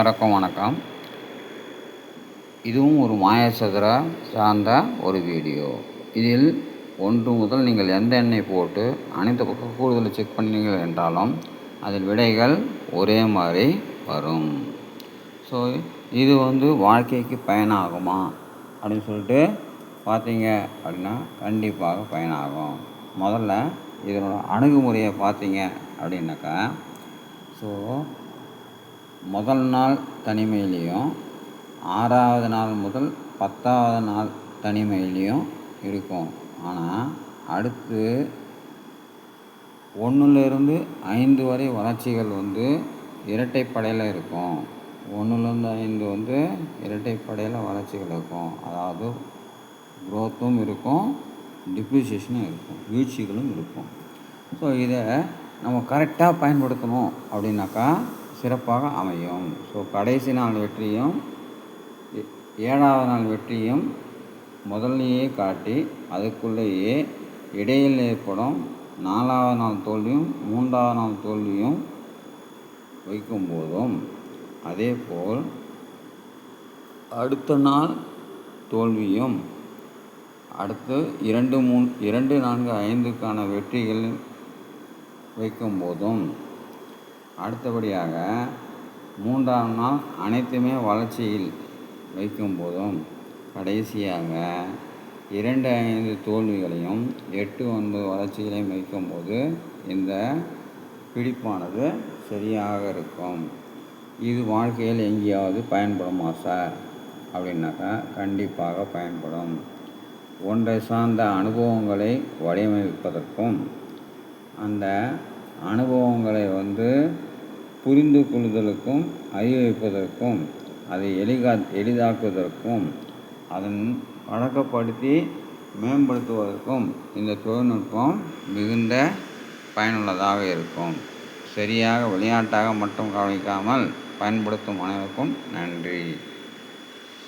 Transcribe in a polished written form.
வணக்கம். இதுவும் ஒரு மாயச்சதுர சார்ந்த ஒரு வீடியோ. இதில் 1 முதல் நீங்கள் எந்த எண்ணை போட்டு அனைத்து பக்க கூடுதலை செக் பண்ணீர்கள் என்றாலும் அதில் விடைகள் ஒரே மாதிரி வரும். ஸோ இது வாழ்க்கைக்கு பயனாகுமா அப்படின்னு சொல்லிட்டு பார்த்தீங்க அப்படின்னா கண்டிப்பாக பயனாகும். முதல்ல இதனோட அணுகுமுறையை பார்த்தீங்க அப்படின்னாக்கா, ஸோ முதல் நாள் தனிமையிலையும் 6வது நாள் முதல் 10வது நாள் தனிமையிலையும் இருக்கும். ஆனால் அடுத்து 1லிருந்து 5 வரை வளர்ச்சிகள் இரட்டைப்படையில் இருக்கும். 1லேருந்து 5 இரட்டைப்படையில் வளர்ச்சிகள் இருக்கும். அதாவது க்ரோத்தும் இருக்கும், டிப்ரிசியேஷனும் இருக்கும், வீழ்ச்சிகளும் இருக்கும். ஸோ இதை நம்ம கரெக்டாக பயன்படுத்தணும் அப்படின்னாக்கா சிறப்பாக அமையும். ஸோ கடைசி நாள் வெற்றியும் 7வது நாள் வெற்றியும் முதல்லையே காட்டி அதுக்குள்ளேயே இடையில் ஏற்படும் 4வது நாள் தோல்வியும் 3வது நாள் தோல்வியும் வைக்கும்போதும், அதேபோல் அடுத்த நாள் தோல்வியும் அடுத்து 2, 4, 5க்கான வெற்றிகள் வைக்கும்போதும், அடுத்தபடியாக 3ஆம் நாள் அனைத்துமே வளர்ச்சியில் வைக்கும்போதும், கடைசியாக 2, 5 தோல்விகளையும் 8, 9 வளர்ச்சிகளையும் வைக்கும்போது இந்த பிடிப்பானது சரியாக இருக்கும். இது வாழ்க்கையில் எங்கேயாவது பயன்படுமா சார் அப்படின்னாக்கா கண்டிப்பாக பயன்படும். ஒன்றை சார்ந்த அனுபவங்களை வடிவமைப்பதற்கும் அந்த அனுபவங்களை புரிந்து கொள்ளுதலுக்கும் அறிவிப்பதற்கும் அதை எளிதாக்குவதற்கும் அதன் பழக்கப்படுத்தி மேம்படுத்துவதற்கும் இந்த தொழில்நுட்பம் மிகுந்த பயனுள்ளதாக இருக்கும். சரியாக விளையாட்டாக மட்டும் கவனிக்காமல் பயன்படுத்தும் அனைவருக்கும் நன்றி.